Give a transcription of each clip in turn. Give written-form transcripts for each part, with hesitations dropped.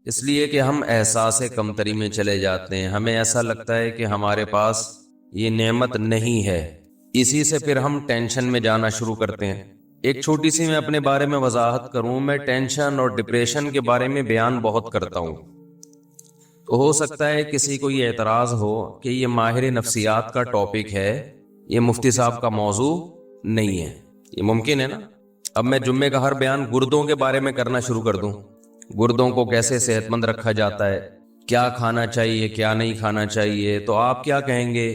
اس لیے کہ ہم احساس کمتری میں چلے جاتے ہیں، ہمیں ایسا لگتا ہے کہ ہمارے پاس یہ نعمت نہیں ہے، اسی سے پھر ہم ٹینشن میں جانا شروع کرتے ہیں۔ ایک چھوٹی سی میں اپنے بارے میں وضاحت کروں، میں ٹینشن اور ڈپریشن کے بارے میں بیان بہت کرتا ہوں۔ تو ہو سکتا ہے کسی کو یہ اعتراض ہو کہ یہ ماہر نفسیات کا ٹاپک ہے، یہ مفتی صاحب کا موضوع نہیں ہے۔ یہ ممکن ہے نا؟ اب میں جمعے کا ہر بیان گردوں کے بارے میں کرنا شروع کر دوں، گردوں کو کیسے صحت مند رکھا جاتا ہے، کیا کھانا چاہیے کیا نہیں کھانا چاہیے، تو آپ کیا کہیں گے؟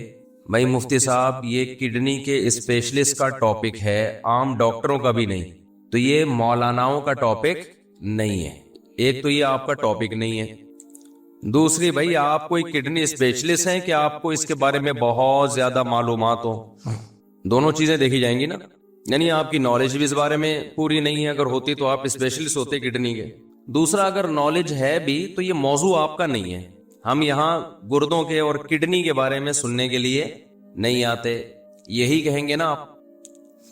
بھائی مفتی صاحب یہ کڈنی کے اسپیشلسٹ کا ٹاپک ہے، عام ڈاکٹروں کا بھی نہیں، تو یہ مولاناؤں کا ٹاپک نہیں ہے۔ ایک تو یہ آپ کا ٹاپک نہیں ہے، دوسری بھائی آپ کوئی کڈنی اسپیشلسٹ ہیں کہ آپ کو اس کے بارے میں بہت زیادہ معلومات ہو؟ دونوں چیزیں دیکھی جائیں گی نا، یعنی آپ کی نالج بھی اس بارے میں پوری نہیں ہے، اگر ہوتی تو آپ اسپیشلسٹ ہوتے کڈنی کے۔ دوسرا اگر نالج ہے بھی تو یہ موضوع آپ کا نہیں ہے، ہم یہاں گردوں کے اور کڈنی کے بارے میں سننے کے لیے نہیں آتے، یہی کہیں گے نا آپ۔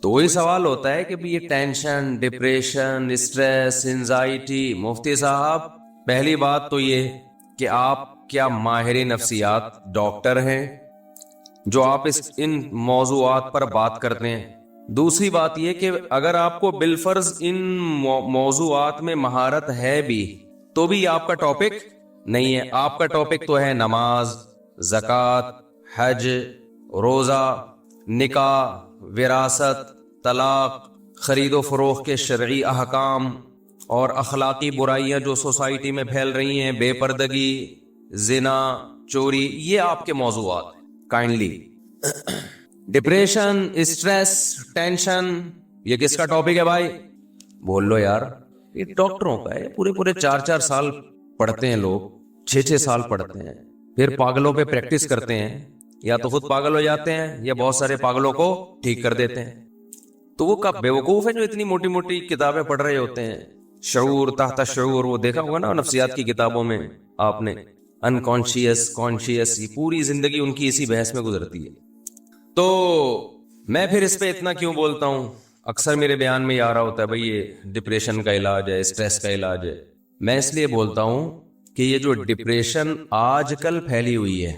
تو وہی سوال ہوتا ہے کہ یہ ٹینشن، ڈپریشن، اسٹریس، انزائٹی، مفتی صاحب پہلی بات تو یہ کہ آپ کیا ماہر نفسیات ڈاکٹر ہیں جو آپ ان موضوعات پر بات کرتے ہیں؟ دوسری بات یہ کہ اگر آپ کو بالفرض ان موضوعات میں مہارت ہے بھی تو بھی آپ کا ٹاپک نہیں ہے۔ آپ کا ٹاپک تو ہے نماز، زکوٰۃ، حج، روزہ، نکاح، وراثت، طلاق، خرید و فروخت کے شرعی احکام اور اخلاقی برائیاں جو سوسائٹی میں پھیل رہی ہیں، بے پردگی، زنا، چوری، یہ آپ کے موضوعات ہیں۔ کائنڈلی ڈپریشن، اسٹریس، ٹینشن، یہ کس کا ٹاپک ہے بھائی؟ بول لو یار، یہ ڈاکٹروں کا ہے، پورے 4 سال پڑھتے ہیں لوگ، 6 سال پڑھتے ہیں، پھر پاگلوں پہ پریکٹس کرتے ہیں، یا تو خود پاگل ہو جاتے ہیں یا بہت سارے پاگلوں کو ٹھیک کر دیتے ہیں۔ تو وہ کب بیوقوف ہے جو اتنی موٹی موٹی کتابیں پڑھ رہے ہوتے ہیں؟ شعور، تحت شعور، وہ دیکھا ہوگا نا نفسیات کی کتابوں میں آپ نے، انکانشیس، کانشیس، پوری زندگی ان کی اسی بحث میں گزرتی ہے۔ تو میں پھر اس پہ اتنا کیوں بولتا ہوں؟ اکثر میرے بیان میں یہ آ رہا ہوتا ہے بھائی یہ ڈپریشن کا علاج ہے، اسٹریس کا علاج ہے۔ میں اس لیے بولتا ہوں کہ یہ جو ڈپریشن آج کل پھیلی ہوئی ہے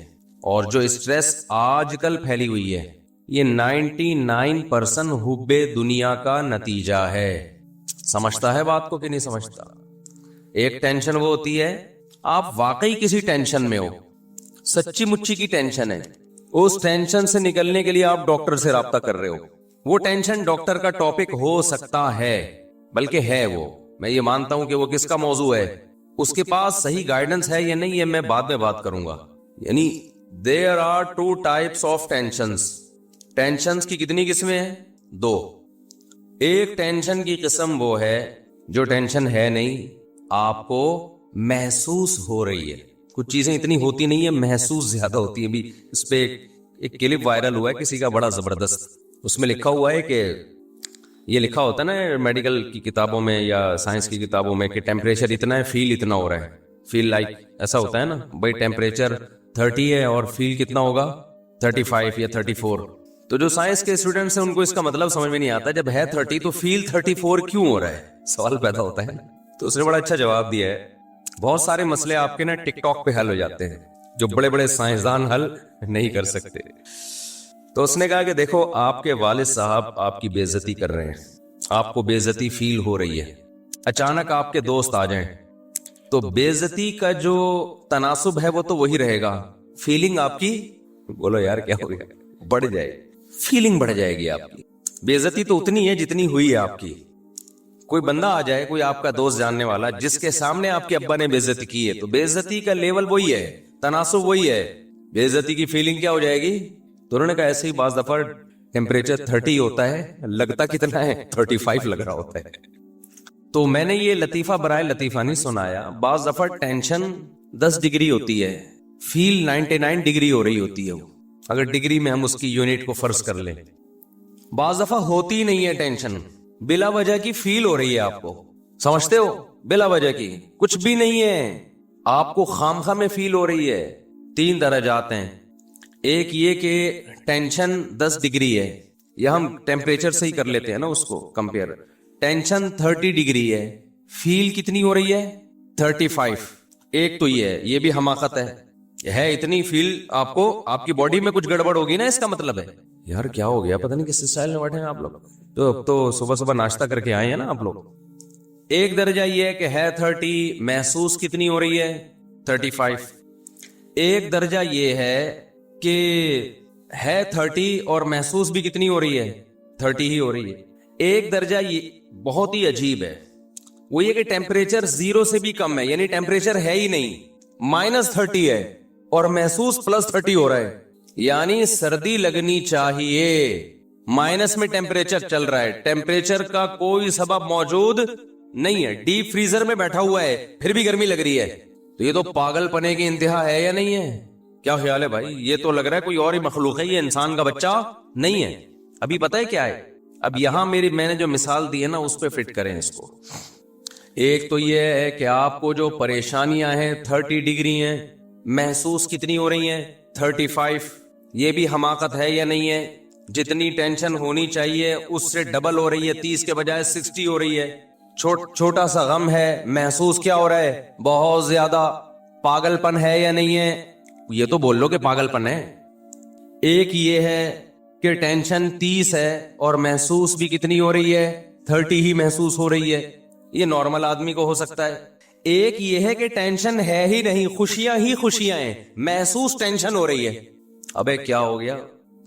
اور جو اسٹریس آج کل پھیلی ہوئی ہے، یہ 99% حب دنیا کا نتیجہ ہے۔ سمجھتا ہے بات کو کہ نہیں سمجھتا؟ ایک ٹینشن وہ ہوتی ہے آپ واقعی کسی ٹینشن میں ہو، سچی مچی کی ٹینشن ہے، اس ٹینشن سے نکلنے کے لیے آپ ڈاکٹر سے رابطہ کر رہے ہو۔ وہ ٹینشن ڈاکٹر کا ٹاپک ہو سکتا ہے، بلکہ ہے، وہ میں یہ مانتا ہوں کہ وہ کس کا موضوع ہے، اس کے پاس صحیح گائیڈنس ہے یا نہیں، یہ میں بعد میں بات کروں گا۔ یعنی there are 2 types of tensions۔ Tensions کی کتنی قسمیں ہیں؟ 2۔ ایک ٹینشن کی قسم وہ ہے جو ٹینشن ہے نہیں، آپ کو محسوس ہو رہی ہے، کچھ چیزیں اتنی ہوتی نہیں ہے، محسوس زیادہ ہوتی ہیں۔ بھی اس پہ ایک کلپ وائرل ہوا ہے کسی کا بڑا زبردست، اس میں لکھا ہوا ہے کہ یہ لکھا ہوتا ہے نا میڈیکل کی کتابوں میں یا سائنس کی کتابوں میں کہ ٹیمپریچر اتنا ہے، فیل اتنا ہو رہا ہے، فیل لائک ایسا ہوتا ہے نا بھائی، ٹیمپریچر 30 ہے اور فیل کتنا ہوگا 35 یا 34۔ تو جو سائنس کے اسٹوڈنٹس ہیں ان کو اس کا مطلب سمجھ میں نہیں آتا، جب ہے 30 تو فیل 34 کیوں ہو رہا ہے، سوال پیدا ہوتا ہے۔ تو اس نے بڑا اچھا جواب دیا ہے، بہت سارے مسئلے آپ کے نا ٹک ٹاک پہ حل ہو جاتے ہیں جو بڑے بڑے سائنسدان حل نہیں کر سکتے۔ تو اس نے کہا کہ دیکھو آپ کے والد صاحب آپ کی بے عزتی کر رہے ہیں، آپ کو بے عزتی فیل ہو رہی ہے، اچانک آپ کے دوست آ جائیں تو بے عزتی کا جو تناسب ہے وہ تو وہی رہے گا، فیلنگ آپ کی، بولو یار کیا ہو گیا، بڑھ جائے، فیلنگ بڑھ جائے گی آپ کی۔ بے عزتی تو اتنی ہے جتنی ہوئی ہے آپ کی۔ کوئی بندہ آ جائے، کوئی آپ کا دوست جاننے والا جس کے سامنے آپ کے ابا نے بے عزتی کی ہے، تو بے عزتی کا لیول وہی ہے، تناسب وہی ہے، بے عزتی کی فیلنگ کیا ہو جائے گی؟ تو انہوں نے کہا ایسے ہی بعض دفعہ ٹیمپریچر 30 ہوتا ہے، لگتا کتنا ہے 35 لگ رہا ہوتا ہے۔ تو میں نے یہ لطیفہ برائے لطیفہ نہیں سنایا، بعض دفعہ ٹینشن 10 ڈگری ہوتی ہے، فیل 99 ڈگری ہو رہی ہوتی ہے، اگر ڈگری میں ہم اس کی یونٹ کو فرض کر لیں۔ بعض دفعہ ہوتی نہیں ہے ٹینشن، بلا وجہ کی فیل ہو رہی ہے آپ کو، سمجھتے ہو؟ بلا وجہ کی کچھ بھی نہیں ہے، آپ کو خامخواہ میں فیل ہو رہی ہے۔ 3 درجات ہیں، ایک یہ کہ ٹینشن 10 ڈگری ہے، یا ہم ٹیمپریچر سے ہی کر لیتے ہیں نا اس کو کمپیئر، ٹینشن 30 ڈگری ہے، فیل کتنی ہو رہی ہے 35۔ ایک تو یہ ہے, یہ بھی حماقت ہے اتنی فیل آپ کو, آپ کی باڈی میں کچھ گڑبڑ ہوگی نا, اس کا مطلب ہے یار کیا ہو گیا, پتہ نہیں کس اسٹائل میں بیٹھے ہیں آپ لوگ, تو صبح صبح ناشتہ کر کے آئے ہیں نا آپ لوگ. ایک درجہ یہ ہے کہ ہے 30, محسوس کتنی ہو رہی ہے 35. ایک درجہ یہ ہے کہ ہے 30 اور محسوس بھی کتنی ہو رہی ہے 30 ہی ہو رہی ہے. ایک درجہ یہ بہت ہی عجیب ہے, وہ یہ کہ ٹیمپریچر 0 سے بھی کم ہے, یعنی ٹیمپریچر ہے ہی نہیں, -30 ہے اور محسوس +30 ہو رہا ہے, یعنی سردی لگنی چاہیے, مائنس میں ٹیمپریچر چل رہا ہے, ٹیمپریچر کا کوئی سبب موجود نہیں ہے, ڈیپ فریزر میں بیٹھا ہوا ہے پھر بھی گرمی لگ رہی ہے. تو یہ تو پاگل پنے کی انتہا ہے یا نہیں ہے؟ کیا خیال ہے بھائی؟ یہ تو لگ رہا ہے کوئی اور ہی مخلوق ہے, یہ انسان کا بچہ نہیں ہے. ابھی پتہ ہے کیا ہے, اب یہاں میں نے جو مثال دی ہے نا اس پہ فٹ کریں اس کو. ایک تو یہ ہے کہ آپ کو جو پریشانیاں ہیں 30 ڈگری ہیں, محسوس کتنی ہو رہی ہیں 35. یہ بھی حماقت ہے یا نہیں ہے؟ جتنی ٹینشن ہونی چاہیے اس سے ڈبل ہو رہی ہے, 30 کے بجائے 60 ہو رہی ہے. چھوٹا سا غم ہے, محسوس کیا ہو رہا ہے بہت زیادہ. پاگل پن ہے یا نہیں ہے؟ یہ تو بول لو کہ پاگل پن ہے. ایک یہ ہے کہ ٹینشن 30 ہے اور محسوس بھی کتنی ہو رہی ہے 30 ہی محسوس ہو رہی ہے, یہ نارمل آدمی کو ہو سکتا ہے. ایک یہ ہے کہ ٹینشن ہے ہی نہیں, خوشیاں ہی خوشیاں ہیں, محسوس ٹینشن ہو رہی ہے. ابے کیا ہو گیا,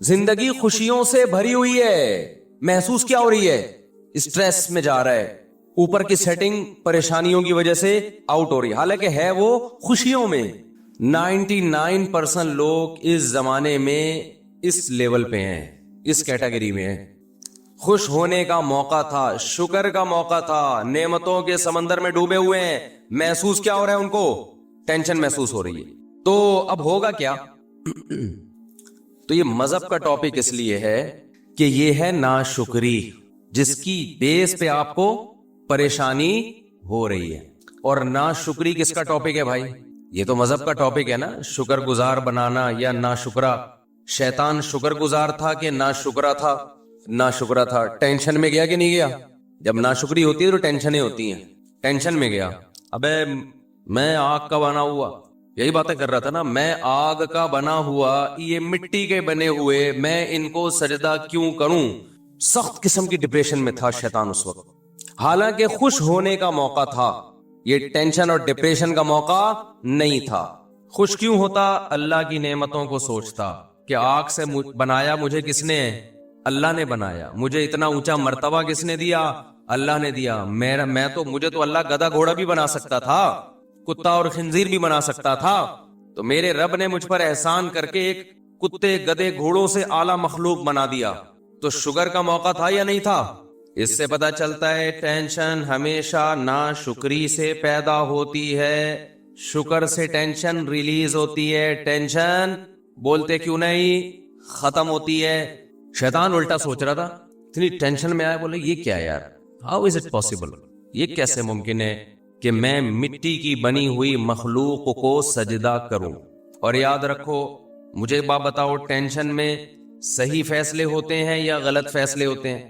زندگی خوشیوں سے بھری ہوئی ہے, محسوس کیا ہو رہی ہے اسٹریس میں جا رہا ہے, اوپر کی سیٹنگ پریشانیوں کی وجہ سے آؤٹ ہو رہی ہے, حالانکہ ہے وہ خوشیوں میں. 99% لوگ اس زمانے میں اس لیول پہ ہیں, اس کیٹیگری میں ہیں. خوش ہونے کا موقع تھا, شکر کا موقع تھا, نعمتوں کے سمندر میں ڈوبے ہوئے ہیں, محسوس کیا ہو رہا ہے ان کو ٹینشن محسوس ہو رہی ہے. تو اب ہوگا کیا؟ تو یہ مذہب کا ٹاپک اس لیے ہے کہ یہ ہے ناشکری, جس کی بیس پہ آپ کو پریشانی ہو رہی ہے. اور ناشکری کس کا ٹاپک ہے بھائی؟ یہ تو مذہب کا ٹاپک ہے نا, شکر گزار بنانا یا ناشکرا. شیطان شکر گزار تھا کہ ناشکرا تھا؟ ناشکرا تھا. ٹینشن میں گیا کہ نہیں گیا؟ جب ناشکری ہوتی ہے تو ٹینشنیں ہوتی ہیں, ٹینشن میں گیا. ابے میں آگ کا بنا ہوا, یہی باتیں کر رہا تھا نا, میں آگ کا بنا ہوا, یہ مٹی کے بنے ہوئے, میں ان کو سجدہ کیوں کروں. سخت قسم کی ڈپریشن میں تھا شیطان اس وقت, حالانکہ خوش ہونے کا موقع تھا. یہ ٹینشن اور ڈپریشن کا موقع نہیں تھا. خوش کیوں ہوتا؟ اللہ کی نعمتوں کو سوچتا کہ آگ سے بنایا مجھے کس نے؟ اللہ نے بنایا. مجھے اتنا اونچا مرتبہ کس نے دیا؟ اللہ نے دیا. مجھے تو اللہ گدھا گھوڑا بھی بنا سکتا تھا, کتا اور خنزیر بھی بنا سکتا تھا. تو میرے رب نے مجھ پر احسان کر کے ایک کتے گدھے گھوڑوں سے اعلیٰ مخلوق بنا دیا. تو شکر کا موقع تھا یا نہیں تھا؟ اس سے پتا چلتا ہے ٹینشن ہمیشہ ناشکری سے پیدا ہوتی ہے, شکر سے ٹینشن ریلیز ہوتی ہے. ٹینشن بولتے کیوں نہیں ختم ہوتی ہے. شیطان الٹا سوچ رہا تھا, اتنی ٹینشن میں آیا, بولے یہ کیا یار, ہاؤ از اٹ پاسبل, یہ کیسے ممکن ہے کہ میں مٹی کی بنی ہوئی مخلوق کو سجدہ کروں. اور یاد رکھو, مجھے بات بتاؤ, ٹینشن میں صحیح فیصلے ہوتے ہیں یا غلط فیصلے ہوتے ہیں؟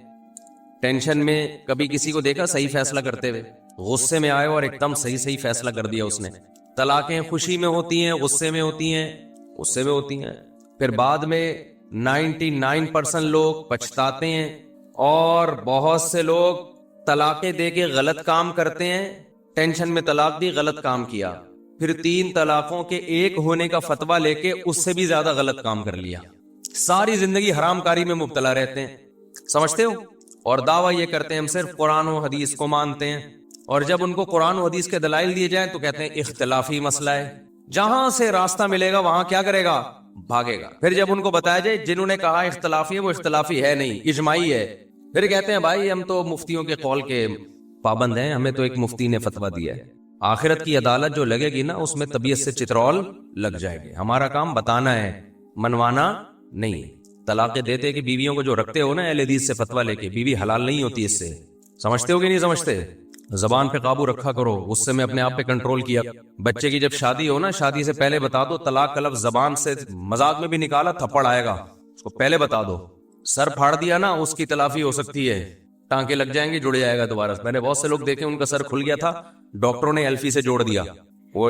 ٹینشن میں کبھی کسی کو دیکھا صحیح فیصلہ کرتے ہوئے؟ غصے میں آئے اور ایک دم صحیح فیصلہ کر دیا اس نے. طلاقیں خوشی میں ہوتی ہیں, غصے میں ہوتی ہیں؟ غصے میں ہوتی ہیں. پھر بعد میں 99% لوگ پچھتاتے ہیں, اور بہت سے لوگ طلاقیں دے کے غلط کام کرتے ہیں. ٹینشن میں طلاق دی, غلط کام کیا, پھر 3 طلاقوں کے ایک ہونے کا فتویٰ لے کے اس سے بھی زیادہ غلط کام کر لیا. ساری زندگی حرام کاری میں مبتلا رہتے ہیں, سمجھتے ہو؟ اور دعویٰ یہ کرتے ہیں ہم صرف قرآن و حدیث کو مانتے ہیں, اور جب ان کو قرآن و حدیث کے دلائل دیے جائیں تو کہتے ہیں اختلافی مسئلہ ہے. جہاں سے راستہ ملے گا وہاں کیا کرے گا؟ بھاگے گا. پھر جب ان کو بتایا جائے جنہوں نے کہا اختلافی ہے وہ اختلافی ہے نہیں, اجماعی ہے, پھر کہتے ہیں بھائی ہم تو مفتیوں کے قول کے پابند ہیں, ہمیں تو ایک مفتی نے فتویٰ دیا ہے. آخرت کی عدالت جو لگے گی نا اس میں طبیعت سے چترول لگ جائے گی. ہمارا کام بتانا ہے, منوانا نہیں. طلاقیں دیتے کہ بیویوں کو جو رکھتے ہو نا اہل حدیث سے فتویٰ لے کے, بیوی حلال نہیں ہوتی اس سے. سمجھتے ہو کہ نہیں سمجھتے؟ زبان پہ قابو رکھا کرو, غصے میں اپنے آپ پہ کنٹرول کیا. بچے کی جب شادی ہو نا, شادی سے پہلے بتا دو طلاق کا لفظ زبان سے مذاق میں بھی نکالا تھپڑ آئے گا, اس کو پہلے بتا دو. سر پھاڑ دیا نا, اس کی تلافی ہو سکتی ہے, ٹانکے لگ جائیں گے, جڑ جائے گا دوبارہ. میں نے بہت سے لوگ دیکھے ان کا سر کھل گیا تھا, ڈاکٹروں نے ایلفی سے جوڑ دیا. وہ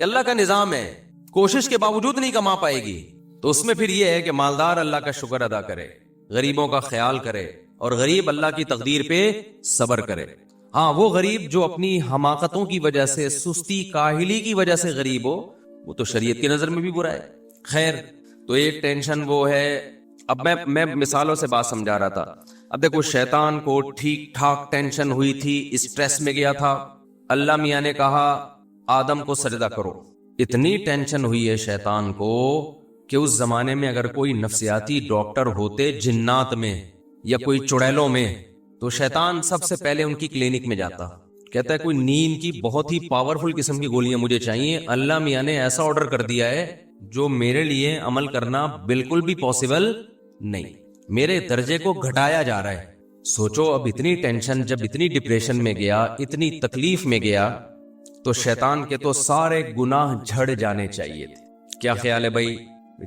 یہ اللہ کا نظام ہے, کوشش کے باوجود نہیں کما پائے گی. تو اس میں پھر یہ ہے کہ مالدار اللہ کا شکر ادا کرے, غریبوں کا خیال کرے, اور غریب اللہ کی تقدیر پہ صبر کرے. ہاں وہ غریب جو اپنی حماقتوں کی وجہ سے, سستی کاہلی کی وجہ سے غریب ہو, وہ تو شریعت کی نظر میں بھی برا ہے. خیر, تو ایک ٹینشن وہ ہے. اب میں مثالوں سے بات سمجھا رہا تھا. اب دیکھو, شیطان کو ٹھیک ٹھاک ٹینشن ہوئی تھی, اسٹریس میں گیا تھا. اللہ میاں نے کہا آدم کو سجدہ کرو. اتنی ٹینشن ہوئی ہے شیطان کو کہ اس زمانے میں اگر کوئی نفسیاتی ڈاکٹر ہوتے جنات میں یا کوئی چڑیلوں میں, تو شیطان سب سے پہلے ان کی کلینک میں جاتا, کہتا ہے کوئی نیند کی بہت ہی پاورفل قسم کی گولیاں مجھے چاہیے. اللہ میاں نے ایسا آرڈر کر دیا ہے جو میرے لیے عمل کرنا بالکل بھی پاسبل نہیں, میرے درجے کو گھٹایا جا رہا ہے. سوچو, اب اتنی ٹینشن, جب اتنی ڈپریشن میں گیا, اتنی تکلیف میں گیا, تو شیطان کے تو سارے گناہ جھڑ جانے چاہیے تھے. کیا خیال ہے بھائی؟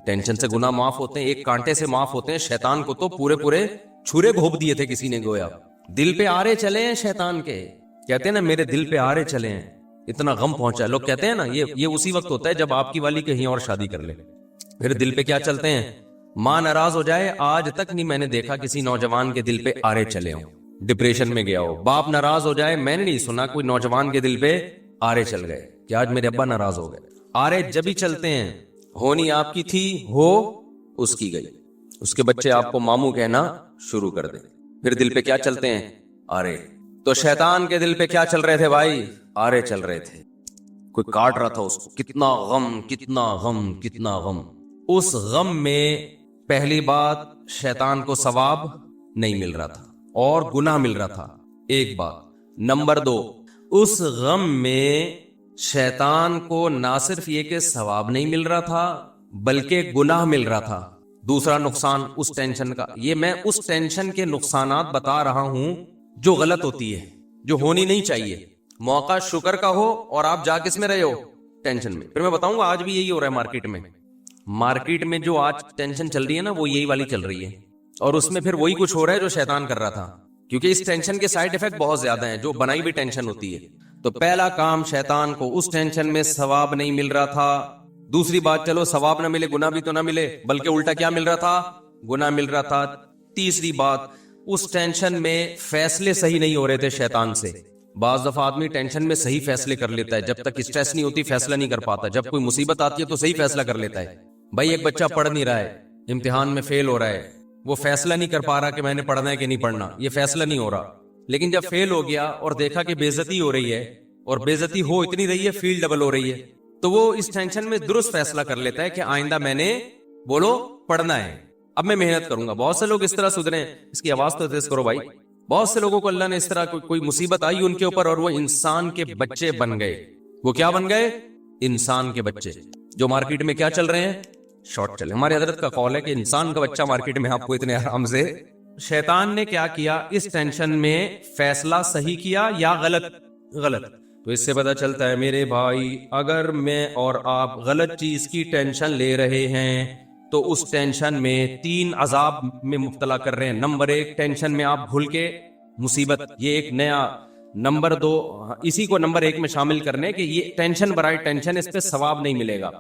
ٹینشن سے گناہ معاف ہوتے ہیں, ایک کانٹے سے معاف ہوتے ہیں. شیطان کو تو پورے چھرے گھونپ دیے تھے کسی نے, گویا دل پہ آرے چلے ہیں شیطان کے. کہتے ہیں نا میرے دل پہ آرے چلے ہیں, اتنا غم پہنچا. لوگ کہتے ہیں نا یہ اسی وقت ہوتا ہے جب آپ کی والی کہیں اور شادی کر لے. پھر دل پہ کیا چلتے ہیں؟ ماں ناراض ہو جائے, آج تک نہیں میں نے دیکھا کسی نوجوان کے دل پہ آرے چلے ہوں, ڈپریشن میں گیا ہو. باپ ناراض ہو جائے, میں نے نہیں سنا کوئی نوجوان کے دل پہ آرے چل گئے کہ آج میرے ابا ناراض ہو گئے. آرے جب ہی چلتے ہیں, ہونی آپ کی تھی, ہو اس کی گئی, اس کے بچے آپ کو ماموں کہنا شروع کر دیں. پھر دل پہ کیا چلتے ہیں؟ آرے. تو شیطان کے دل پہ کیا چل رہے تھے بھائی؟ آرے چل رہے تھے. کوئی کاٹ رہا تھا اس کو, کتنا غم کتنا غم کتنا غم. اس غم میں پہلی بات شیطان کو ثواب نہیں مل رہا تھا اور گناہ مل رہا تھا, ایک بات. نمبر 2, اس غم میں شیطان کو نہ صرف یہ کہ ثواب نہیں مل رہا تھا بلکہ گناہ مل رہا تھا. دوسرا نقصان اس ٹینشن کا, یہ میں اس ٹینشن کے نقصانات بتا رہا ہوں جو غلط ہوتی ہے, جو ہونی نہیں چاہیے. موقع شکر کا ہو اور آپ جا کس میں رہے ہو؟ ٹینشن میں. پھر میں بتاؤں گا آج بھی یہی ہو رہا ہے مارکیٹ میں جو آج ٹینشن چل رہی ہے نا, وہ یہی والی چل رہی ہے. اور اس میں پھر وہی کچھ ہو رہا ہے جو شیطان کر رہا تھا, کیونکہ اس ٹینشن کے سائیڈ ایفیکٹ بہت زیادہ ہیں جو بنائی بھی ٹینشن ہوتی ہے. تو پہلا کام, شیطان کو اس ٹینشن میں ثواب نہیں مل رہا تھا. دوسری بات, چلو ثواب نہ ملے, گناہ بھی تو نہ ملے, بلکہ الٹا کیا مل رہا تھا؟ گناہ مل رہا تھا. تیسری بات, اس ٹینشن میں فیصلے صحیح نہیں ہو رہے تھے شیطان سے. بعض دفعہ آدمی ٹینشن میں صحیح فیصلے کر لیتا ہے, جب تک اسٹریس نہیں ہوتی فیصلہ نہیں کر پاتا. جب کوئی مصیبت آتی ہے تو صحیح فیصلہ کر لیتا ہے. بھائی ایک بچہ پڑھ نہیں رہا ہے, امتحان میں فیل ہو رہا ہے, وہ فیصلہ نہیں کر پا رہا کہ میں نے پڑھنا ہے کہ نہیں پڑھنا, یہ فیصلہ نہیں ہو رہا. لیکن جب فیل ہو گیا اور دیکھا کہ بے عزتی ہو رہی ہے, اور بے عزتی ہو اتنی رہی ہے, فیل ڈبل ہو رہی ہے, تو وہ اس ٹینشن میں درست فیصلہ کر لیتا ہے کہ آئندہ میں نے بولو پڑھنا ہے, اب میں محنت کروں گا. بہت سے لوگ اس طرح سدھرے, اس کی آواز تو تیز کرو بھائی. بہت سے لوگوں کو اللہ نے اس طرح کوئی مصیبت آئی ان کے اوپر اور وہ انسان کے بچے بن گئے. وہ کیا بن گئے؟ انسان کے بچے. جو مارکیٹ میں کیا چل رہے ہیں؟ شارٹ چلے. ہمارے حضرت کا قول ہے کہ انسان کا بچہ مارکیٹ میں آپ کو اتنے آرام سے. شیطان نے کیا کیا اس ٹینشن میں؟ فیصلہ صحیح کیا یا غلط. تو اس سے پتا چلتا ہے میرے بھائی, اگر میں اور آپ غلط چیز کی ٹینشن لے رہے ہیں تو اس ٹینشن میں 3 عذاب میں مبتلا کر رہے ہیں. نمبر 1, ٹینشن میں آپ بھول کے مصیبت, یہ ایک نیا. نمبر 2, اسی کو نمبر 1 میں شامل کرنے کہ یہ ٹینشن برائے ٹینشن, اس پہ ثواب نہیں ملے گا.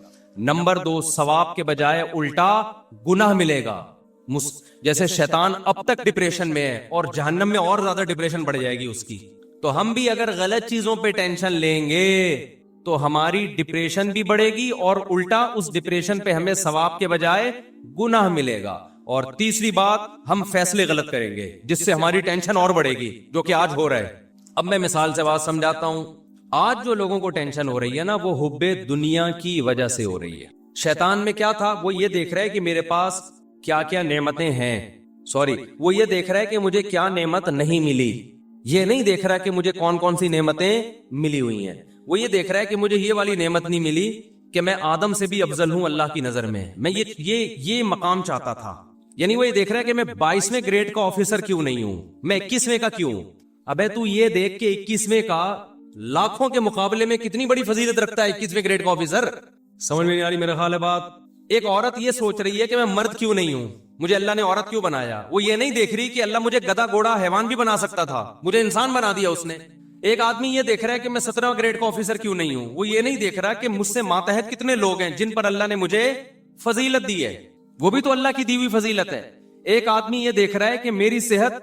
نمبر 2, ثواب کے بجائے الٹا گناہ ملے گا. جیسے شیطان اب تک ڈپریشن میں ہے اور جہنم میں اور زیادہ ڈپریشن بڑھ جائے گی اس کی. تو ہم بھی اگر غلط چیزوں پہ ٹینشن لیں گے تو ہماری ڈپریشن بھی بڑھے گی اور الٹا اس ڈپریشن پہ ہمیں ثواب کے بجائے گناہ ملے گا. اور تیسری بات, ہم فیصلے غلط کریں گے جس سے ہماری ٹینشن اور بڑھے گی, جو کہ آج ہو رہا ہے. اب میں مثال سے بات سمجھاتا ہوں. آج جو لوگوں کو ٹینشن ہو رہی ہے نا, وہ حب دنیا کی وجہ سے ہو رہی ہے. شیطان میں کیا تھا؟ وہ یہ دیکھ رہا ہے کہ میرے پاس کیا کیا نعمتیں ہیں. وہ یہ دیکھ رہا ہے کہ مجھے کیا نعمت نہیں ملی. یہ نہیں دیکھ رہا کہ مجھے کون کون سی نعمتیں ملی ہوئی ہیں. وہ یہ دیکھ رہا ہے کہ مجھے یہ والی نعمت نہیں ملی کہ میں آدم سے بھی افضل ہوں اللہ کی نظر میں. میں یہ مقام چاہتا تھا. یعنی وہ یہ دیکھ رہا ہے کہ میں 22ویں گریڈ کا آفیسر کیوں نہیں ہوں, میں 21ویں کا کیوں ہوں. ابے تو یہ دیکھ کہ 21ویں کا لاکھوں کے مقابلے میں کتنی بڑی فضیلت رکھتا ہے 21ویں گریڈ کا آفیسر. سمجھ میں نہیں آ رہی میرا خیال ہے بات. ایک عورت یہ سوچ رہی ہے کہ میں مرد کیوں نہیں ہوں, مجھے اللہ نے عورت کیوں بنایا. وہ یہ نہیں دیکھ رہی کہ اللہ مجھے گدھا گھوڑا حیوان بھی بنا سکتا تھا, مجھے انسان بنا دیا اس نے. ایک آدمی یہ دیکھ رہا ہے کہ میں 17 گریڈ کا آفیسر کیوں نہیں ہوں, وہ یہ نہیں دیکھ رہا کہ مجھ سے ماتحت کتنے لوگ ہیں جن پر اللہ نے مجھے فضیلت دی ہے, وہ بھی تو اللہ کی دی ہوئی فضیلت ہے. ایک آدمی یہ دیکھ رہا ہے کہ میری صحت,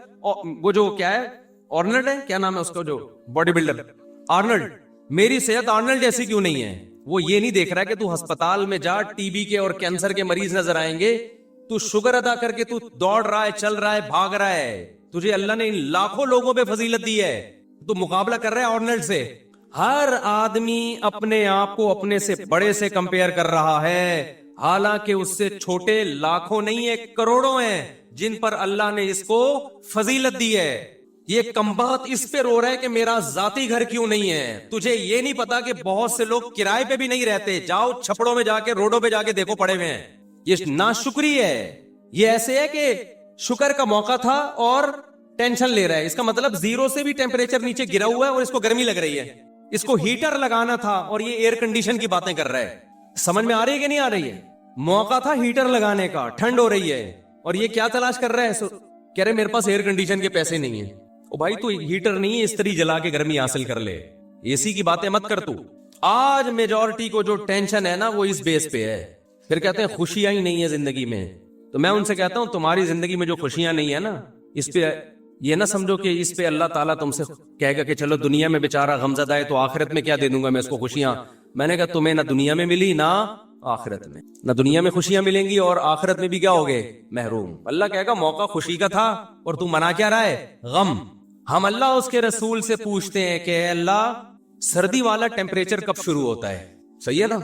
وہ جو کیا ہے آرنلڈ ہے, کیا نام ہے اس کا جو باڈی بلڈر, آرنلڈ, میری صحت آرنلڈ جیسی کیوں نہیں ہے. وہ یہ نہیں دیکھ رہا کہ تو ہسپتال میں جا, ٹی بی کے اور کینسر کے مریض نظر آئیں گے, تو شکر ادا کر کے تو دوڑ رہا ہے, چل رہا ہے, بھاگ رہا ہے, تجھے اللہ نے ان لاکھوں لوگوں پہ فضیلت دی ہے, تو مقابلہ کر رہا ہے آرنلڈ سے. ہر آدمی اپنے آپ کو اپنے سے بڑے سے کمپیئر کر رہا ہے, حالانکہ اس سے چھوٹے لاکھوں نہیں ہے, کروڑوں ہیں جن پر اللہ نے اس کو فضیلت دی ہے. یہ کمبخت اس پہ رو رہا ہے کہ میرا ذاتی گھر کیوں نہیں ہے. تجھے یہ نہیں پتا کہ بہت سے لوگ کرائے پہ بھی نہیں رہتے, جاؤ چھپڑوں میں جا کے, روڈوں پہ جا کے دیکھو, پڑے ہوئے ہیں. یہ ناشکری ہے. یہ ایسے ہے کہ شکر کا موقع تھا اور ٹینشن لے رہا ہے. اس کا مطلب زیرو سے بھی ٹیمپریچر نیچے گرا ہوا ہے اور اس کو گرمی لگ رہی ہے. اس کو ہیٹر لگانا تھا اور یہ ایئر کنڈیشن کی باتیں کر رہا ہے. سمجھ میں آ رہی ہے کہ نہیں آ رہی ہے؟ موقع تھا ہیٹر لگانے کا, ٹھنڈ ہو رہی ہے, اور یہ کیا تلاش کر رہا ہے, کہہ رہے میرے پاس ایئر کنڈیشن کے پیسے نہیں ہیں. او بھائی تو ہیٹر نہیں ہے, استری جلا کے گرمی حاصل کر لے, اے سی کی باتیں مت کر. تو آج میجورٹی کو جو ٹینشن ہے نا وہ اس بیس پہ ہے. پھر کہتے ہیں خوشیاں ہی نہیں ہے زندگی میں. تو میں ان سے کہتا ہوں تمہاری زندگی میں جو خوشیاں نہیں ہے نا, اس پہ یہ نہ سمجھو کہ اس پہ اللہ تعالیٰ تم سے کہے گا کہ چلو دنیا میں بیچارہ غمزدہ ہے تو آخرت میں کیا دے دوں گا میں اس کو خوشیاں. میں نے کہا تمہیں نہ دنیا میں ملی نہ آخرت میں, نہ دنیا میں خوشیاں ملیں گی اور آخرت میں بھی کیا ہوگے, محروم. اللہ کہے گا موقع خوشی کا تھا اور تو منا کیا رہا ہے, غم. ہم اللہ اس کے رسول سے پوچھتے ہیں کہ اے اللہ سردی والا ٹیمپریچر کب شروع ہوتا ہے, صحیح ہے نا,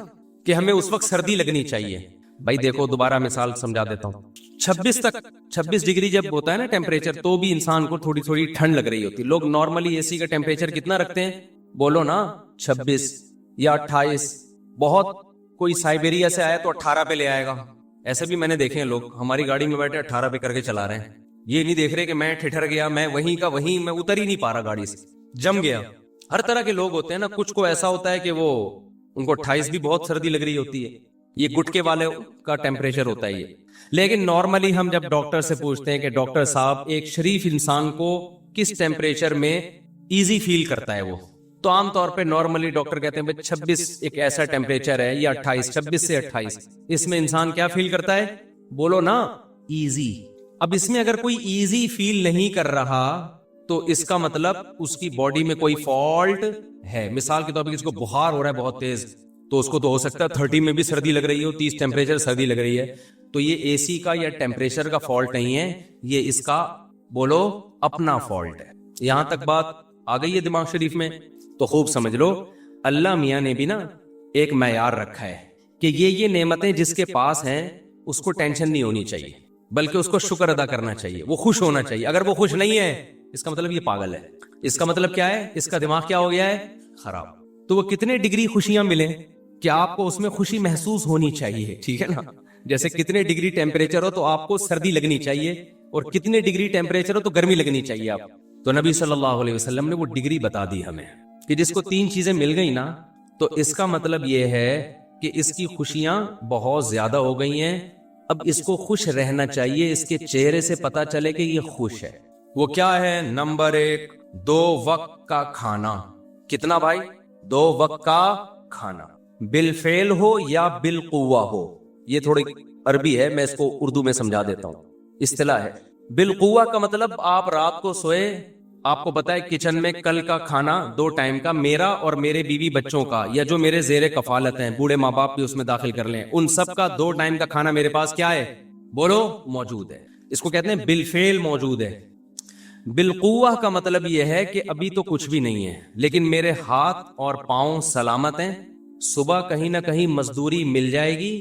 کہ ہمیں اس وقت سردی لگنی چاہیے. بھائی دیکھو دوبارہ مثال سمجھا دیتا ہوں. 26 ڈگری جب ہوتا ہے نا ٹیمپریچر, تو بھی انسان کو تھوڑی تھوڑی ٹھنڈ لگ رہی ہوتی. لوگ نارملی اے سی کا ٹیمپریچر کتنا رکھتے ہیں, بولو نا, 26 یا 28. بہت کوئی سائبیریا سے آیا تو 18 پہ لے آئے گا. ایسے بھی میں نے دیکھے ہیں لوگ ہماری گاڑی میں بیٹھے 18 پہ کر کے چلا رہے ہیں. یہ نہیں دیکھ رہے کہ میں ٹھٹر گیا, میں وہیں کا وہیں, میں اتر ہی نہیں پا رہا گاڑی سے, جم گیا. ہر طرح کے لوگ ہوتے ہیں نا, کچھ کو ایسا ہوتا ہے کہ وہ ان کو 28 بھی بہت سردی لگ رہی ہوتی ہے, یہ گٹکے والے کا ٹیمپریچر ہوتا ہے یہ. لیکن نارملی ہم جب ڈاکٹر سے پوچھتے ہیں کہ ڈاکٹر صاحب ایک شریف انسان کو کس ٹیمپریچر میں ایزی فیل کرتا ہے وہ, تو عام طور پہ نارملی ڈاکٹر کہتے ہیں 26 ایک ایسا ٹیمپریچر ہے, یا 28, 26 سے 28, اس میں انسان کیا فیل کرتا ہے, بولو نا, ایزی. اب اس میں اگر کوئی ایزی فیل نہیں کر رہا تو اس کا مطلب اس کی باڈی میں کوئی فالٹ ہے. مثال کے طور پر کسی کو بخار ہو رہا ہے بہت تیز, تو اس کو تو ہو سکتا ہے 30 میں بھی سردی لگ رہی ہو, 30 ٹیمپریچر سردی لگ رہی ہے. تو یہ اے سی کا یا ٹیمپریچر کا فالٹ نہیں ہے, یہ اس کا بولو اپنا فالٹ ہے. یہاں تک بات آ گئی ہے دماغ شریف میں؟ تو خوب سمجھ لو, اللہ میاں نے بھی نا ایک معیار رکھا ہے کہ یہ نعمتیں جس کے پاس ہیں اس کو ٹینشن نہیں ہونی چاہیے, بلکہ اس کو شکر ادا کرنا چاہیے, وہ خوش ہونا چاہیے. اگر وہ خوش نہیں ہے اس کا مطلب یہ پاگل ہے. اس کا مطلب کیا ہے, اس کا دماغ کیا ہو گیا ہے, خراب. تو وہ کتنے ڈگری خوشیاں ملیں کہ آپ کو اس میں خوشی محسوس ہونی چاہیے, ٹھیک ہے نا. جیسے کتنے ڈگری ٹیمپریچر ہو تو آپ کو سردی لگنی چاہیے, اور کتنے ڈگری ٹیمپریچر ہو تو گرمی لگنی چاہیے آپ. تو نبی صلی اللہ علیہ وسلم نے وہ ڈگری بتا دی ہمیں کہ جس کو 3 چیزیں مل گئی نا, تو اس کا مطلب یہ ہے کہ اس کی خوشیاں بہت زیادہ ہو گئی ہیں. اب اس کو خوش رہنا چاہیے, اس کے چہرے سے پتا چلے کہ یہ خوش ہے. وہ کیا ہے, نمبر 1, 2 وقت کا کھانا. کتنا بھائی, 2 وقت کا کھانا, بالفعل ہو یا بالقوہ ہو. یہ تھوڑی عربی ہے, میں اس کو اردو میں سمجھا دیتا ہوں. اصطلاح ہے بالقوہ کا مطلب آپ رات کو سوئے, آپ کو پتا ہے کچن میں کل کا کھانا 2 ٹائم کا, میرا اور میرے بیوی بچوں کا, یا جو میرے زیر کفالت ہیں, بوڑھے ماں باپ بھی اس میں داخل کر لیں, ان سب کا 2 ٹائم کا کھانا میرے پاس کیا ہے, بولو, موجود ہے. اس کو کہتے ہیں بالفعل موجود ہے. بالقوہ کا مطلب یہ ہے کہ ابھی تو کچھ بھی نہیں ہے, لیکن میرے ہاتھ اور پاؤں سلامت ہیں, صبح کہیں نہ کہیں مزدوری مل جائے گی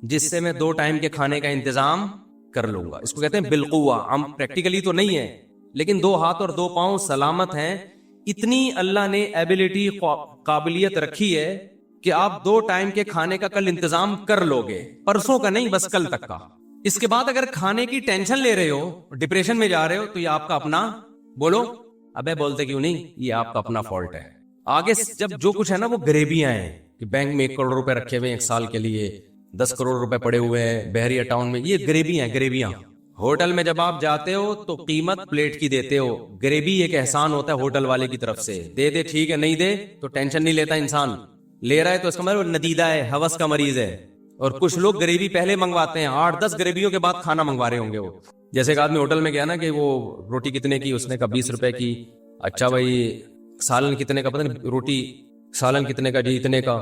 جس سے میں 2 ٹائم کے کھانے کا انتظام کر لوں گا. اس کو کہتے ہیں بالقوہ. ہم پریکٹیکلی تو نہیں ہے, لیکن 2 ہاتھ اور 2 پاؤں سلامت ہیں. اتنی اللہ نے ایبلٹی, قابلیت رکھی ہے کہ آپ 2 ٹائم کے کھانے کا کل انتظام کر لو گے, پرسوں کا نہیں, بس کل تک کا. اس کے بعد اگر کھانے کی ٹینشن لے رہے ہو, ڈپریشن میں جا رہے ہو, تو یہ آپ کا اپنا, بولو, ابے بولتے کیوں نہیں, یہ آپ کا اپنا فالٹ ہے. آگے جب جو کچھ ہے نا وہ غریبیاں ہیں کہ بینک میں 1 کروڑ روپے رکھے ہوئے 1 سال کے لیے, 10 کروڑ روپے پڑے ہوئے ہیں بحریہ ٹاؤن میں, یہ غریبیاں. ہوٹل میں جب آپ جاتے ہو تو قیمت پلیٹ کی دیتے ہو. گریوی ایک احسان ہوتا ہے ہوٹل والے کی طرف سے, دے دے ٹھیک ہے, نہیں دے تو ٹینشن نہیں لیتا انسان. لے رہا ہے تو اس کا مطلب ندیدہ ہے, ہوس کا مریض ہے. اور کچھ لوگ گریوی پہلے منگواتے ہیں, 8-10 گریویوں کے بعد کھانا منگوا رہے ہوں گے وہ. جیسے ایک آدمی ہوٹل میں گیا نا کہ وہ روٹی کتنے کی, اس نے کہا 20 روپے کی. اچھا بھائی سالن کتنے کا, پتہ نہیں روٹی سالن کتنے کا, جی اتنے کا.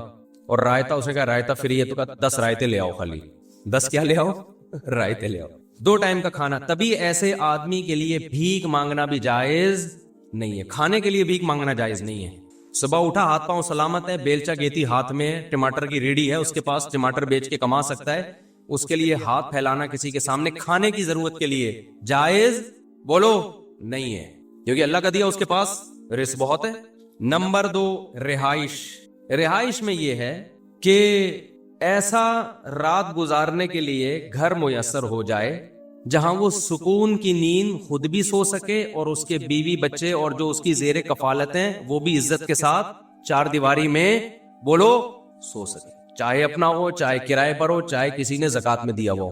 اور رائتا, اس نے کہا رائتا فری ہے, تو کہا 10 رائتے لے آؤ, خالی 10 کیا لے آؤ, رائتے لے آؤ. 2 ٹائم کا کھانا. تبھی ایسے آدمی کے لیے بھیک مانگنا بھی جائز نہیں ہے. کھانے کے لیے بھیک مانگنا جائز نہیں ہے. صبح اٹھا ہاتھ پاؤں سلامت ہے, بیلچا گیتی ہاتھ میں, ٹماٹر کی ریڑھی ہے اس کے پاس, ٹماٹر بیچ کے کما سکتا ہے, اس کے لیے ہاتھ پھیلانا کسی کے سامنے کھانے کی ضرورت کے لیے جائز بولو نہیں ہے, کیونکہ اللہ کا دیا اس کے پاس رزق بہت ہے. نمبر 2 رہائش. رہائش میں یہ ہے کہ ایسا رات گزارنے کے لیے گھر میسر ہو جائے جہاں وہ سکون کی نیند خود بھی سو سکے اور اس کے بیوی بچے اور جو اس کی زیر کفالت ہیں وہ بھی عزت کے ساتھ 4 دیواری میں بولو سو سکے, چاہے اپنا ہو, چاہے کرائے پر ہو, چاہے کسی نے زکات میں دیا ہو.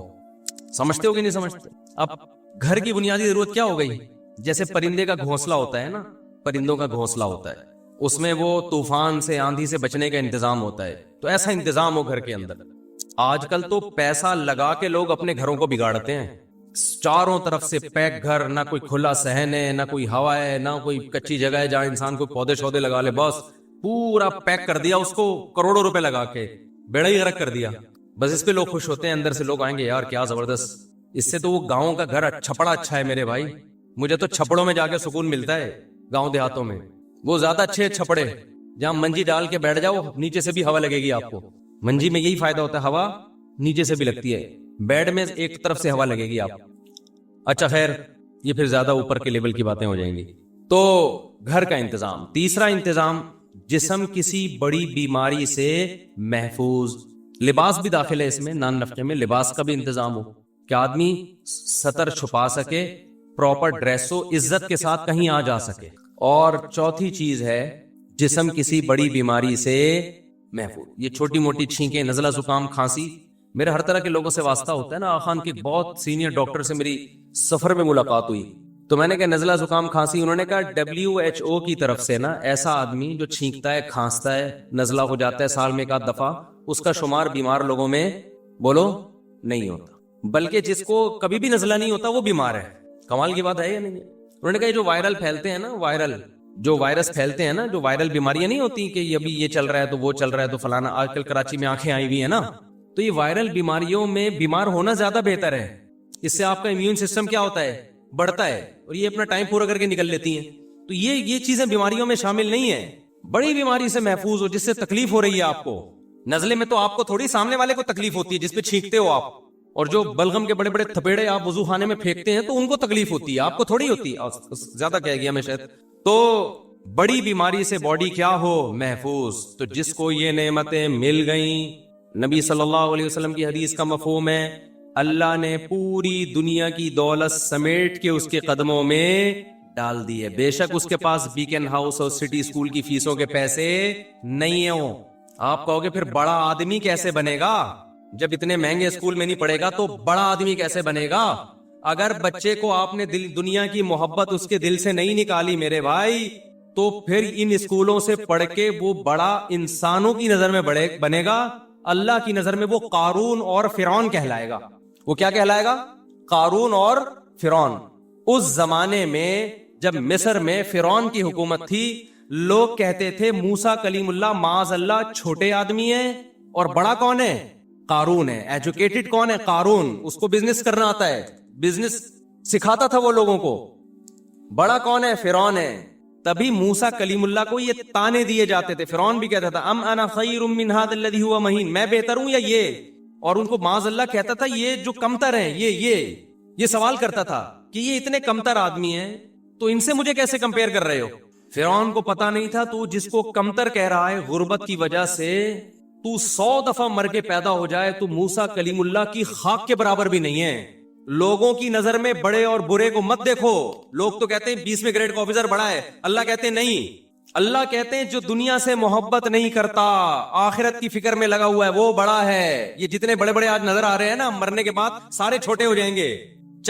سمجھتے ہو کہ نہیں سمجھتے؟ اب گھر کی بنیادی ضرورت کیا ہو گئی؟ جیسے پرندے کا گھونسلہ ہوتا ہے نا, پرندوں کا گھونسلہ ہوتا ہے, اس میں وہ طوفان سے آندھی سے بچنے کا انتظام ہوتا ہے, تو ایسا انتظام ہو گھر کے اندر. آج کل تو پیسہ لگا کے لوگ اپنے گھروں کو بگاڑتے ہیں, چاروں طرف سے پیک گھر, نہ کوئی کھلا صحن ہے, نہ کوئی ہوا ہے, نہ کوئی کچی جگہ ہے جہاں انسان کو پودے شودے لگا لے, بس پورا پیک کر دیا اس کو کروڑوں روپے لگا کے, بیڑا ہی غرق کر دیا. بس اس پہ لوگ خوش ہوتے ہیں, اندر سے لوگ آئیں گے یار کیا زبردست, اس سے تو وہ گاؤں کا گھر چھپڑا اچھا ہے میرے بھائی, مجھے تو چھپڑوں میں جا کے سکون ملتا ہے. گاؤں دیہاتوں میں وہ زیادہ اچھے چھپڑے جہاں منجی ڈال کے بیٹھ جاؤ, نیچے سے بھی ہوا لگے گی آپ کو. منجی میں یہی فائدہ ہوتا ہے, ہوا نیچے سے بھی لگتی ہے, بیڈ میں ایک طرف سے ہوا لگے گی آپ. اچھا خیر, یہ پھر زیادہ اوپر کے لیول کی باتیں ہو جائیں گی. تو گھر کا انتظام. تیسرا انتظام, جسم کسی بڑی بیماری سے محفوظ. لباس بھی داخل ہے اس میں, نان نفقے میں لباس کا بھی انتظام ہو کہ آدمی سطر چھپا سکے, پراپر ڈریس ہو, عزت کے ساتھ کہیں آ جا سکے. اور چوتھی چیز ہے جسم کسی بڑی بیماری سے محفوظ. یہ چھوٹی موٹی چھینکیں, نزلہ زکام, کھانسی, میرے ہر طرح کے لوگوں سے واسطہ ہوتا ہے نا. آخان کے بہت سینئر ڈاکٹر سے میری سفر میں ملاقات ہوئی, تو میں نے کہا نزلہ زکام کھانسی, انہوں نے کہا WHO کی طرف سے نا ایسا آدمی جو چھینکتا ہے, کھانستا ہے, نزلہ ہو جاتا ہے سال میں 1 دفعہ, اس کا شمار بیمار لوگوں میں بولو نہیں ہوتا, بلکہ جس کو کبھی بھی نزلہ نہیں ہوتا وہ بیمار ہے. کمال کی بات ہے یا نہیں؟ انہوں نے کہا جو وائرل پھیلتے ہیں نا, جو وائرس پھیلتے ہیں نا, جو وائرل بیماریاں نہیں ہوتی کہ ابھی یہ چل رہا ہے تو وہ چل رہا ہے تو فلانا, آج کل کراچی میں آنکھیں آئی ہوئی ہیں نا, تو یہ وائرل بیماریوں میں بیمار ہونا زیادہ بہتر ہے. اس سے آپ کا امیون سسٹم کیا ہوتا ہے, بڑھتا ہے, اور یہ اپنا ٹائم پورا کر کے نکل لیتی ہیں. تو یہ چیزیں بیماریوں میں شامل نہیں ہیں. بڑی بیماری سے محفوظ ہو جس سے تکلیف ہو رہی ہے آپ کو. نزلے میں تو آپ کو تھوڑی, سامنے والے کو تکلیف ہوتی ہے جس پہ چھینکتے ہو آپ, اور جو بلغم کے بڑے بڑے تھپیڑے آپ وضو خانے میں پھینکتے ہیں تو ان کو تکلیف ہوتی ہے, آپ کو تھوڑی ہوتی ہے. زیادہ کہہ گیا میں شاید. تو بڑی بیماری سے باڈی کیا ہو, محفوظ. تو جس کو یہ نعمتیں مل گئیں, نبی صلی اللہ علیہ وسلم کی حدیث کا مفہوم ہے, اللہ نے پوری دنیا کی دولت سمیٹ کے اس کے قدموں میں ڈال دی ہے. بے شک اس کے پاس بیکن ہاؤس اور سٹی اسکول کی فیسوں کے پیسے نہیں ہوں. آپ کہو گے پھر بڑا آدمی کیسے بنے گا, جب اتنے مہنگے اسکول میں نہیں پڑھے گا تو بڑا آدمی کیسے بنے گا؟ اگر بچے کو آپ نے دنیا کی محبت اس کے دل سے نہیں نکالی میرے بھائی, تو پھر ان اسکولوں سے پڑھ کے وہ بڑا انسانوں کی نظر میں بنے گا, اللہ کی نظر میں وہ قارون اور فرعون کہلائے گا. وہ کیا کہلائے گا؟ قارون اور فرعون. اس زمانے میں جب مصر میں فرعون کی حکومت تھی, لوگ کہتے تھے موسیٰ کلیم اللہ معاذ اللہ چھوٹے آدمی ہے, اور بڑا کون ہے؟ قارون ہے. ایجوکیٹڈ کون ہے؟ قارون. اس کو بزنس کرنا آتا ہے, بزنس سکھاتا تھا وہ لوگوں کو. بڑا کون ہے؟ فرعون ہے. تبھی موسیٰ کلیم اللہ کو یہ تانے دیے جاتے تھے. فرعون بھی کہتا تھا ام انا خیر من ھذا الذی ھوا مہین, میں بہتر ہوں یا یہ, اور ان کو معاذ اللہ کہتا تھا یہ جو کمتر ہیں, یہ سوال کرتا تھا کہ یہ اتنے کمتر آدمی ہیں تو ان سے مجھے کیسے کمپیئر کر رہے ہو. فرعون کو پتا نہیں تھا تو جس کو کمتر کہہ رہا ہے غربت کی وجہ سے, تو 100 دفعہ مر کے پیدا ہو جائے تو موسیٰ کلیم اللہ کی خاک کے برابر بھی نہیں ہے. لوگوں کی نظر میں بڑے اور برے کو مت دیکھو. لوگ تو کہتے ہیں 20ویں گریڈ کا آفیسر بڑا ہے, اللہ کہتے ہیں نہیں. اللہ کہتے ہیں جو دنیا سے محبت نہیں کرتا, آخرت کی فکر میں لگا ہوا ہے, وہ بڑا ہے. یہ جتنے بڑے بڑے آج نظر آ رہے ہیں نا, مرنے کے بعد سارے چھوٹے ہو جائیں گے.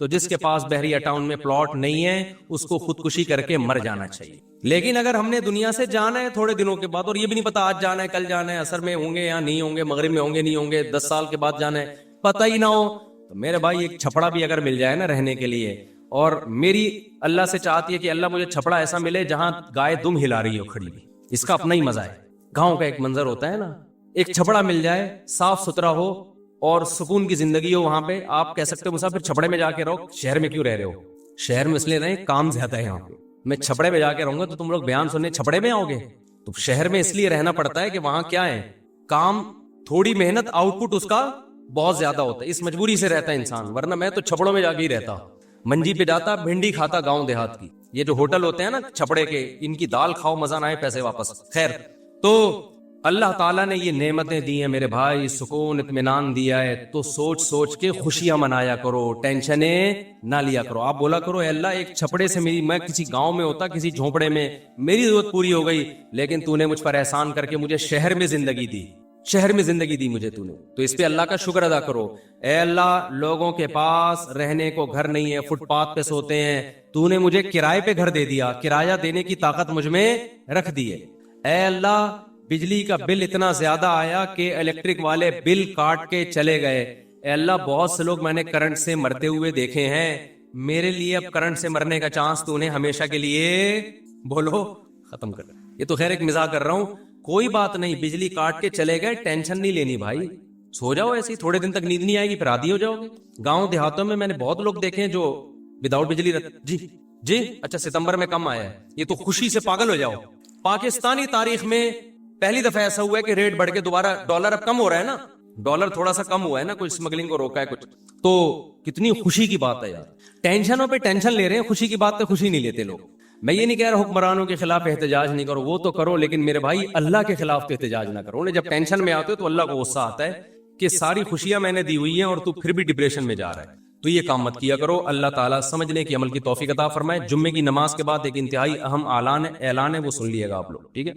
تو جس کے پاس بحریہ ٹاؤن میں پلاٹ نہیں ہے اس کو خودکشی کر کے مر جانا چاہیے. لیکن اگر ہم نے دنیا سے جانا ہے تھوڑے دنوں کے بعد, اور یہ بھی نہیں پتا آج جانا ہے کل جانا ہے, عصر میں ہوں گے یا نہیں ہوں گے, مغرب میں ہوں گے نہیں ہوں گے, 10 سال کے بعد جانا ہے پتہ ہی نہ ہو, تو میرے بھائی ایک چھپڑا بھی اگر مل جائے نا رہنے کے لیے, اور میری اللہ سے چاہتی ہے کہ اللہ مجھے چھپڑا ایسا ملے جہاں گائے دم ہلا رہی ہو کھڑی بھی, اس کا اپنا ہی مزہ ہے. گاؤں کا ایک منظر ہوتا ہے نا, ایک چھپڑا مل جائے صاف ستھرا ہو اور سکون کی زندگی ہو وہاں پہ, آپ کہہ سکتے ہو مسافر چھپڑے میں جا کے رہو, شہر میں کیوں رہ رہے ہو, شہر میں اس لیے رہے کام زیادہ ہے یہاں پہ, میں چھپڑے میں جا کے رہوں گا تو تم لوگ بیان سننے چھپڑے میں آؤ گے, تو شہر میں اس لیے رہنا پڑتا ہے کہ وہاں کیا ہے کام, تھوڑی محنت آؤٹ پٹ اس کا بہت زیادہ ہوتا ہے, اس مجبوری سے رہتا ہے انسان, ورنہ میں تو چھپڑوں میں جا کے ہی رہتا, منجی پہ جاتا بھنڈی کھاتا گاؤں دیہات کی, یہ جو ہوٹل ہوتے ہیں نا چھپڑے کے, ان کی دال کھاؤ مزہ نہ آئے پیسے واپس. خیر, تو اللہ تعالیٰ نے یہ نعمتیں دی ہیں میرے بھائی, سکون اطمینان دیا ہے, تو سوچ سوچ کے خوشیاں منایا کرو, ٹینشنیں نہ لیا کرو. آپ بولا کرو اے اللہ ایک چھپڑے سے میں کسی گاؤں میں ہوتا, کسی جھونپڑے میں, میری ضرورت پوری ہو گئی, لیکن تو نے مجھ پر احسان کر کے مجھے شہر میں زندگی دی, شہر میں زندگی دی مجھے تو نے, تو اس پہ اللہ کا شکر ادا کرو. اے اللہ لوگوں کے پاس رہنے کو گھر نہیں ہے, فٹ پاتھ پہ سوتے ہیں, تو نے مجھے کرائے پہ گھر دے دیا, کرایہ دینے کی طاقت مجھ میں رکھ دی ہے. اے اللہ بجلی کا بل اتنا زیادہ آیا کہ الیکٹرک والے بل کاٹ کے چلے گئے. اے اللہ بہت سے لوگ میں نے کرنٹ سے مرتے ہوئے دیکھے ہیں, میرے لیے اب کرنٹ سے مرنے کا چانس تو نے ہمیشہ کے لیے بولو ختم کر. یہ تو خیر ایک مزاح کر رہا ہوں, کوئی بات نہیں, بجلی کاٹ کے چلے گئے, ٹینشن نہیں لینی بھائی, سو جاؤ ایسے ہی, تھوڑے دن تک نیند نہیں آئے گی پھر عادی ہو جاؤ گے. گاؤں دیہاتوں میں نے بہت لوگ دیکھے ہیں جو وداؤٹ بجلی جی اچھا ستمبر میں کم آیا ہے, یہ تو خوشی سے پاگل ہو جاؤ. پاکستانی تاریخ میں پہلی دفعہ ایسا ہوا ہے کہ ریٹ بڑھ کے دوبارہ, ڈالر اب کم ہو رہا ہے نا, ڈالر تھوڑا سا کم ہوا ہے نا, کوئی اسمگلنگ کو روکا ہے کچھ, تو کتنی خوشی کی بات ہے یار. ٹینشنوں پہ ٹینشن لے رہے ہیں, خوشی کی بات پہ خوشی نہیں لیتے لوگ. میں یہ نہیں کہہ رہا حکمرانوں کے خلاف احتجاج نہیں کرو, وہ تو کرو, لیکن میرے بھائی اللہ کے خلاف تو احتجاج نہ کرو. انہیں جب ٹینشن میں آتے ہو تو اللہ کو غصہ آتا ہے کہ ساری خوشیاں میں نے دی ہوئی ہیں اور تو پھر بھی ڈپریشن میں جا رہا ہے, تو یہ کام مت کیا کرو. اللہ تعالیٰ سمجھنے کی عمل کی توفیق عطا فرمائے. جمعے کی نماز کے بعد ایک انتہائی اہم اعلان ہے, وہ سن لیے گا آپ لوگ, ٹھیک ہے.